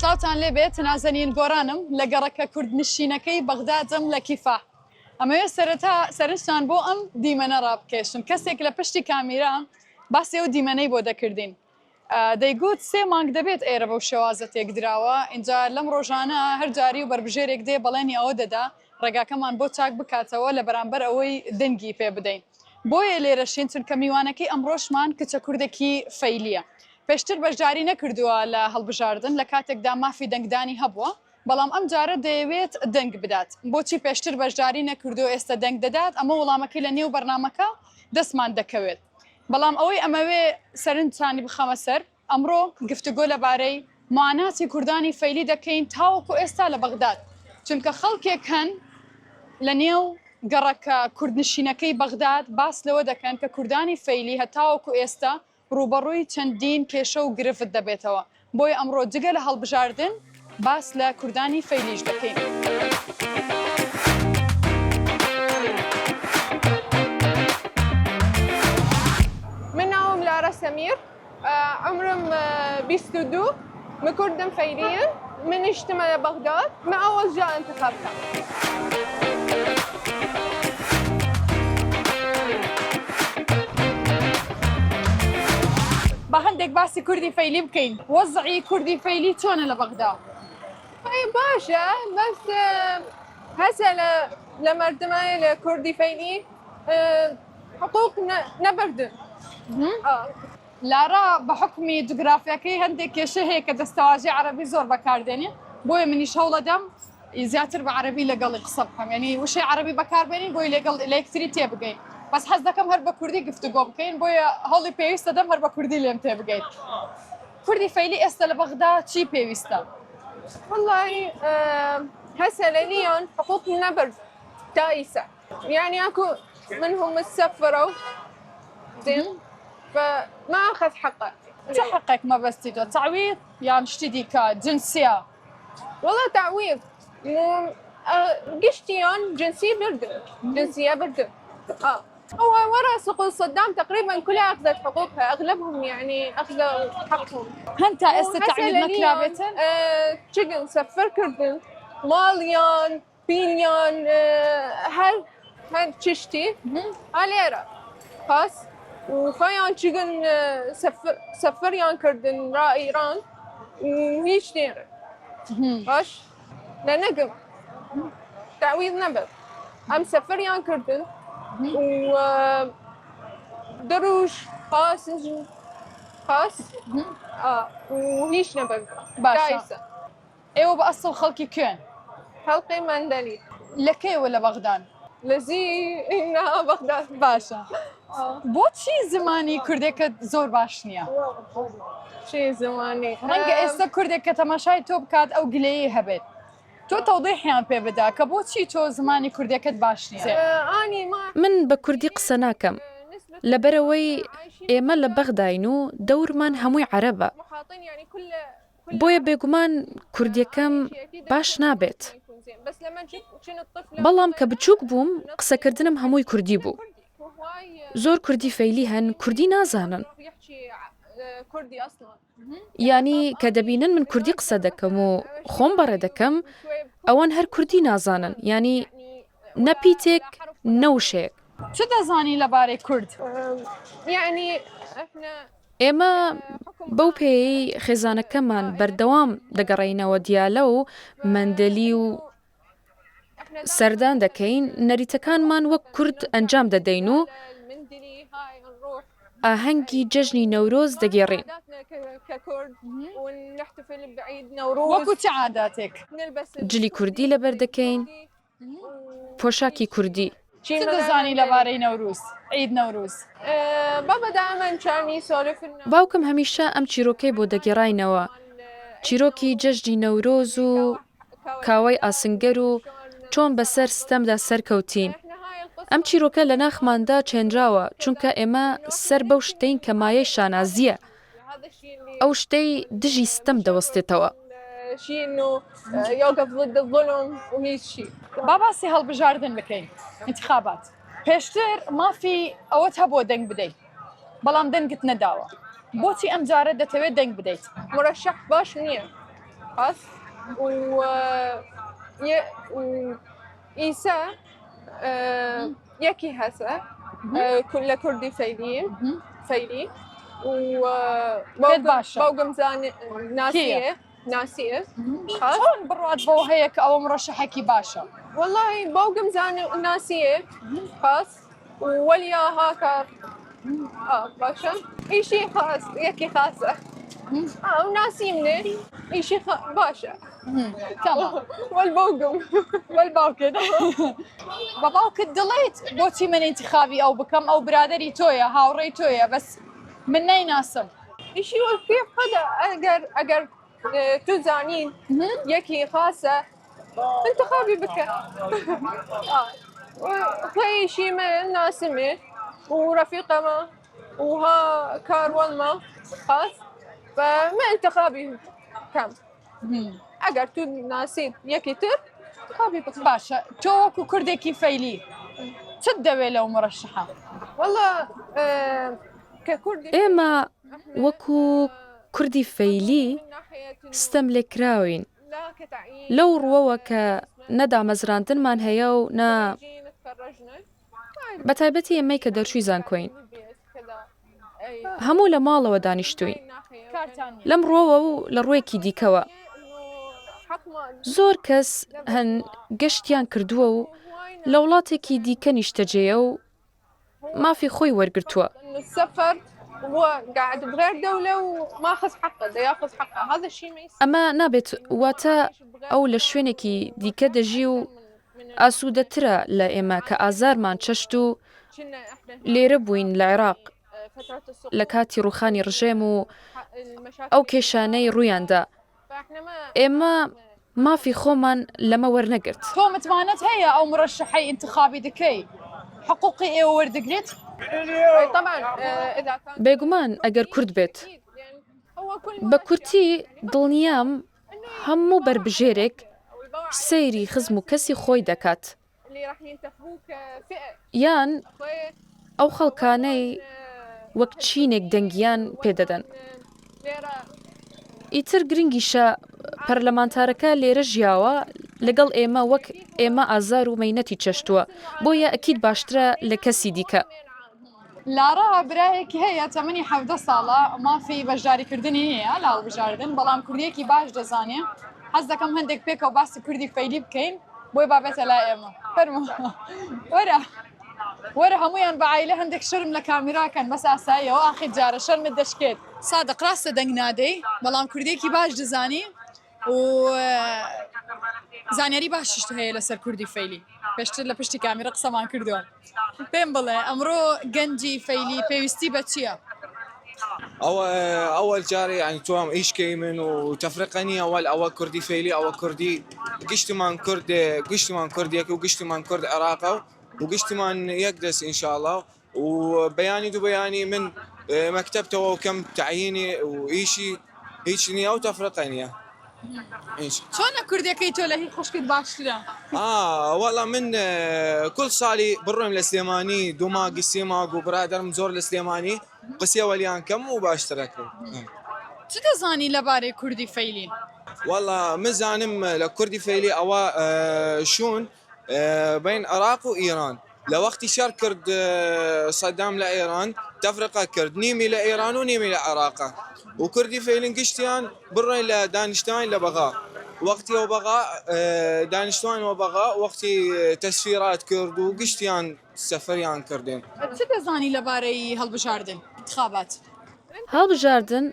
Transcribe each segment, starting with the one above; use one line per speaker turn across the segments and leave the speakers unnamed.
سلاوتان لێبێت نازەنین گۆرانم لە گەڕەکە کورد نشینەکەی بەغدادم لە کیفا. ئەمەوێ سەرنجتان بۆ ئەم دیمەنە ڕابکێشم. کەسێک لە پشتی کامیرا باسی ئەو دیمەنەی بۆ دەکردین. دەیگوت 3 مانگ دەبێت ئێرە بەو شێوازە تێکدراوە. اینجا لەم ڕۆژانە هەر جاری و بەربژێرێک دێ بەڵێنی ئەوە دەدا ڕێگاکەمان بۆ چاک بکاتەوە لە بەرامبەر ئەوەی دەنگی پێ بدەین. بۆیە لێرەشین چونکە میوانەکەی ئەمڕۆشمان کچە کوردێکی فەیلیە. پێشتر بەشداری نەکردووە لە هەڵبژاردن لە کاتێکدا مافی دەنگدانی هەبووە، بەڵام ئەم جارە دەیەوێت دەنگ بدات. بۆچی پێشتر بەشداری نەکردو ئێستا دەنگ دەدات؟ ئەمە وەڵامەکەی لە نێو بەرنامەکە دەستمان دەکەوێت. بەڵام ئەوەی ئەمەوێ سەرنجانی بخەمە سەر، ئەمڕۆ گفتوگۆ لەبارەی معاناتی کوردانی فەیلی دەکەین تاوەکو ئێستا لە بەغداد. چونکە خەڵکێک هەن لە نێو گەڕەکە کوردنشینەکەی بەغداد باس لەوە دەکەن کە کوردانی فەیلی هەتاوەکو ئێستا ڕوبەڕووی چەندین کێشە و گرفت دەبێتەوە. بۆی ئەمڕۆ جگە لە هەڵبژاردن باس لە کوردانی فەیلیش دەکەین.
من ناوم لارا سمير، عمرم 22، من كردم فيليا، من اجتماع بغداد، من أول جاء انتخابها.
هەندێک باسی کوردی فەیلی بکەین. وەزعی کوردی فەیلی چۆنە لە بەغدا؟
باشە، بەس هەسە لە مردمای لە کوردی فەیلی حقوق نەبردن.
لارا بە حکمی جوگرافیەکەی هەندێک کێشە هەیە کە دەستەواژی عەرەبی زۆر بەکاردێنێ، بۆیە منیش هەوڵ دەدەم زیاتر بە عەرەبی لەگەڵی قسە بکەم، یعنی وشەی عەرەبی بەکاربێنین بۆی لەگەڵ لە یەکتری تێبگەین. بەس حەز دەکەم هەر بە کوردی گفتوگۆ بکەین، بۆیە هەڵی پێویستە دەم هەر بە کوردی لێم تێبگەیت. کوردی فەیلی ئێستا لە بەغدا چی پێویستە؟
والله هسه لليون حقوق النبر تائسة، يعني اكو منهم سفروا زين فما اخذ حقه.
شو حقك ما بستيدو؟ تعويض يعني شتي جنسية؟
والله تعويض قشتيون جنسية بردن، جنسية بردن. هو ورا سقوط صدام تقريبا كلها اخذت حقوقها، اغلبهم يعني اخذوا حقهم.
هنتا تعويض مكلابتن؟
شقن سفر كردن ماليان بينيان هل تشتي هاليرا خاص وخيان شقن سفر يان كردن را ايران وهيش نيرة باش لنقم تعويض نبل ام سفر يان كردن و دروش خاص وهيش نبل
باشا. ايوه بأصل خلقي كين؟
خلقي مندلي.
لكي ولا بغداد؟
لزي إنها بغداد.
باشا. بۆچی زمانی کوردێکت زۆر باش نییە؟
چی زمانی؟
ڕەنگە ئێستا کوردێک کە تەماشای تۆ بکات ئەو گلەیە هەبێت. تۆ تەوضیحیان پێ بدا کە بۆچی تۆ زمانی کوردەکەت باش نییە؟
من بە کوردی قسە ناکەم لەبەرەوەی ئێمە لە بەغداین و دەورمان هەمووی عەرەبە، بۆیە بێگومان کوردیەکەم باش نابێت. بەڵام کە بچووک بووم قسەکردنم هەمووی کوردی بوو. زۆر کوردی فەیلی هەن کوردی نازانن، یانی کە دەبینن من کوردی قسە دەکەم و خۆم بەڕێ دەکەم ئەوان هەر کوردی نازانن، یانی نەپیتێک نەوشەیەک.
چ دەزانی لەبارەی کورد؟
یعنی
ئێمە بەو پێی خێزانەکەمان بەردەوام دەگەڕێینەوە دیالە و مەندەلی و سەردان دەکەین، نەریتەکانمان وەک کورد ئەنجام دەدەین و ئاهەنگی جەژنی نەورۆز دەگێڕین.
وەکو چ عاداتێک؟
جلی کوردی لەبەر دەکەین، پۆشاکی کوردی.
چی دەزانی لەبارەی نەوروز؟ عید نەوروز؟
باوکم هەمیشە ئەم چیرۆکەی بۆ دەگێڕاینەوە، چیرۆکی جەژنی نەورۆز و کاوای ئاسنگەر و چۆن بەسەر ستەمدا سەرکەوتین. ئەم چیرۆکە لە ناخماندا چێنراوە چونکە ئێمە سەر بەو شتەین کە مایەی شانازیە، ئەو شتەی دژی ستەم دەوەستێتەوە.
با باسی هەڵبژاردن بکەین. انتخابات پێشتر مافی ئەوەت هەبووە دەنگ بدەیت، بەڵام دەنگت نەداوە. بۆچی ئەم جارە دەتەوێت دەنگ بدەیت؟
مرشح باش نییە. خاص و إيسا يكي هسا كل كردي فيلي
بيت باشا.
بوقم زان ناسية خاص
شلون برات بو هيك او مرشحكي باشا؟
والله بوقم زان ناسية خاص وليا هاكر باشا إشي خاص يكي خاصة وناسيمنا إشي باشا
تمام.
والبوقم
باباوك دڵێت بۆچی من انتخابی ئەو بکەم ئەو برادری تۆیە هاوڕێی تۆیە بەس من نایناسم.
إشي كيف هذا أجر تزانين يكي خاصة انتخابي بك وهي شي من ناسمة ورفيقة ما وها كارول ما خاص فما انتخابي كم أجر تو ناسين يكي تر انتخابي بك
باشە تۆ وەکو کوردێکی فەیلی چت دەوێت لەو مڕەشەحە؟
والله ككردي
ئێمە وەکو کوردی فەیلی ستەم لێکراوین لەو ڕووەوە کە نەدامەزراندنمان هەیە و نا بە تایبەتی ئێمەی کە دەرچووی زانکۆین هەموو لە ماڵەوە دانیشتوین لەم ڕۆوە و لە ڕوویەکی دیکەوە زۆر کەس هەن گەشتیان کردووە و لە وڵاتێکی دیکە نیشتەجێە و مافی خۆی وەرگرتووە
السفر هو قاعد بغير دولة وما أخذ حقه ده ياخذ حقه هذا الشيء ما يصير
ئەمە نابێت واتە ئەو لە شوێنێکی دیکە دەژی و ئاسوودەترە لە ئێمە کە ئازارمان چەشت و لێرە بووین لە عێراق لە کاتی ڕوخانی ڕژێم و ئەو کێشانەی ڕوویاندا ئێمە مافی خۆمان لەمە وەرنەگرت
تۆ متمانەت هەیە ئەو مڕەشەحەی انتخابی دکەی حقوقی ئێوە وەردەگرێت؟
طبعا إذا كان
بێگومان ئەگەر کورد بێت بە کورتی دڵنیام هەموو بربژێرێک سەیری خزم و کەسی خۆی دەکات
اللي راح ينتخبوك فئة
یان ئەو خەڵکانەی وەک چینێک دەنگیان پێدەدەن ئیتر گرنگیشە پەرلەمانتارەکە لێرە ژیاوە لەگەڵ ئێمە وەک ئێمە ئازار و مەینەتی چەشتووە بۆیە ئەکید باشترە لە کەسی دیکە
لارا برایەکی هەیە تەمەنی 17 ساڵە مافی بەشداریکردنی نییە لە هەڵبژاردن بەڵام کوردیەکی باش دەزانێ حەز دەکەم هەندێک پێکەوە باسی کوردی فەیلی بکەین بۆی بابێتە لای ئێمە فەرموو وەرە هەمویان بە عایلە هەندێک شەرم لە کامیراکەن بەس ئاساییەوە ئاخر جارە شەرمت دەشکێت سادەق ڕاستە دەنگ نادەی بەڵام کوردیەکی باش دەزانی و زانیاری باشیشت هەیە لەسەر کوردی فەیلی پێشتر لە پشتی کامیرە قسەمان کردووە پێم بڵێ ئەمڕۆ گەنجی فەیلی پێویستی بە چییە؟
أول جاري يعني توام إيش كيمن وتفرقني أول كردي فيلي أول كردي قشتمان كردي وقشتمان كرد عراقة وقشتمان يقدس إن شاء الله وبياني دو بياني من مكتبته وكم تعييني وإيشي هيك أو تفرقني
چۆنە کوردەکەی تۆ لە هی خوشکت باشترە؟
والله من كل صالي برم لسليماني دوما قسيماق وبرادر مزور لسليماني قسيا وليان كم وباشترك
چ دەزانی لەبارەی کوردی فەیلی؟
والله مزانم لكردي فيلي أوا شون بين العراق وإيران لوقت شار كرد صدام لإيران تفرقة كرد نيمي لإيران ونيمي لعراق وكردي فيلين قشتيان برين لدانشتاين لبغاء وقتي وبغاء دانشتوان وبغاء وقتي تسفيرات كرد وقشتيان سفريان كردين
چ دەزانی لەبارەی هەڵبژاردن انتخابات؟
هەڵبژاردن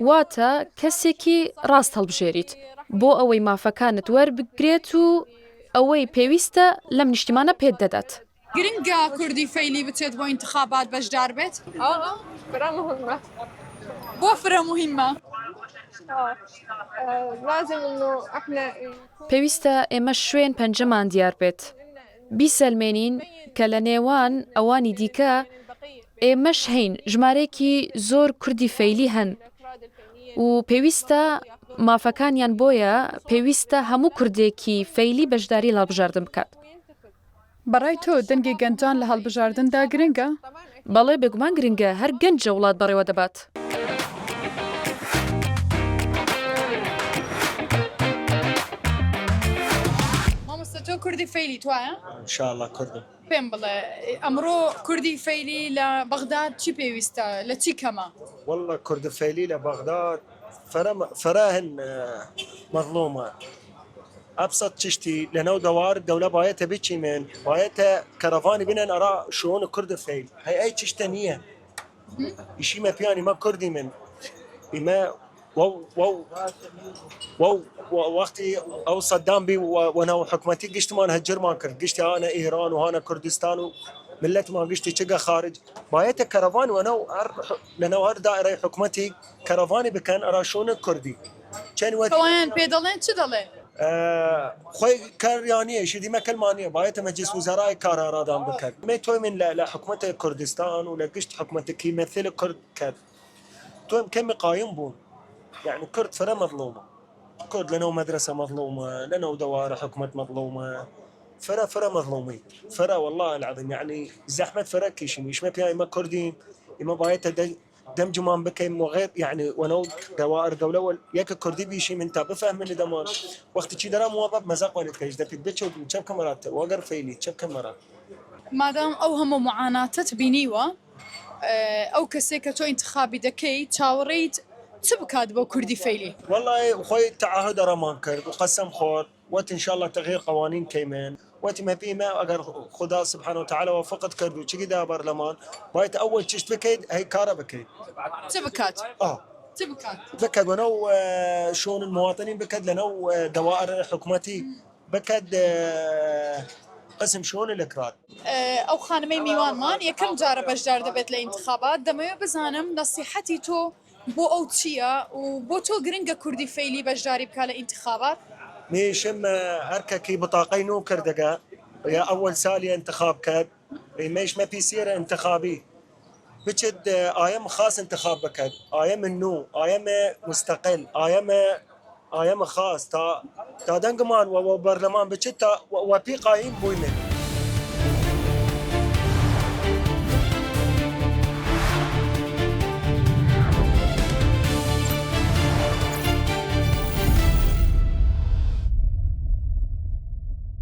واتە کەسێکی ڕاست هەڵبژێریت بۆ ئەوەی مافەکانت وەربگرێت و ئەوەی پێویستە لەم نیشتیمانە پێت دەدات
گرنگە کوردی فەیلی بچێت بۆ انتخابات بەشدار بێت؟
برا مهمة
بۆ فرە مهمە؟
لازم إنه إحنا
پێویستە ئێمە شوێن پەنجەمان دیار بێت بیسەلمێنین کە لە نێوان ئەوانی دیکە ئێمەش هەین ژمارەیەکی زۆر کوردی فەیلی هەن و پێویستە مافەکانیان بۆیە پێویستە هەموو کوردێکی فەیلی بەشداری هەڵبژاردن بکات
بەڕای تۆ دەنگی گەنجان لە هەڵبژاردندا گرنگە؟
بەڵێ بێگومان گرنگە هەر گەنجە وڵات بەڕێوە دەبات
کوردی فەیلی توایە
ان شاء الله كردم.
پێم بڵێ ئەمڕۆ کوردی فەیلی لە بەغداد چی پێویستە لە چی کەمە
والله كرد فيلي لبغداد فراهن مظلومة. ابسط تشتي لنو دوار الدولة بايتها بيتشي من بايتها كرفاني بنا نرى شلون كرد فيل هي اي تشتنية يشي ما بياني ما كردي من بما وقتي او صدام بي وانا وحكمتي قشت ما نهجر ما كرد قشت انا ايران وهنا كردستان ملت ما قشتي شقا خارج بايته كرفان وانا لانه دائره حكمتي كرفاني بكان ارى شلون كردي كان وقت
کەوایان پێ دەڵێن چ دەڵێن
خوي كريانيه شدي ما كلمانيه بايته مجلس وزراء كار ارادان بكر ما توي من لا حكومه كردستان ولا قشت حكومتك يمثل كرد كرد توي كم قايم بون يعني كرد فرا مظلومه كرد لنا مدرسه مظلومه لنا دوار حكومه مظلومه فرا مظلومين فرا والله العظيم يعني زحمه فرا كيشي مش ما بيا ما كردين ما بايته دم جمان بكيم وغير يعني ونو دوائر دولة ياك كردي بيشي من تاب فهم من دمان وقت شي درا موظف مزاق ولد كيش دبي بتشو كم كاميرات وقر فيلي كم كاميرات
مادام ئەو هەموو معاناتت بینیوە ئەو کەسێک کە تۆ ئینتخابی دەکەی چاوەڕێیت چ بکات بۆ کوردی فەیلی
والله خوي تعهد رمان كرد وقسم خور وقت ان شاء الله تغيير قوانين كيمان وقت ما بي ما اگر خدا سبحانه وتعالى وفقت كرد وشي دا برلمان بايت اول تشت بكيد هي كاره بكيد
چ بکات چ بکات
بكد ونو شون المواطنين بكد لنو دوائر حكومتي بكد قسم شون الاكراد
ئەو خانمەی میوانمان یەکەم جارە بەشدار دەبێت لە ئینتخابات دەمەوێت بزانم نەسیحەتی تۆ بۆ ئەو چییە و بۆ تۆ گرنگە کوردی فەیلی بەشداری بکات لە ئینتخابات
ميشم هرككي بطاقي نو كردقة يا أول سالية انتخاب كاد ميش ما بيصير انتخابي بجد آيام خاص انتخاب بكاد آيام النو آيام مستقل آيام خاص تا دنقمان وبرلمان بجد وبي قايم بويمن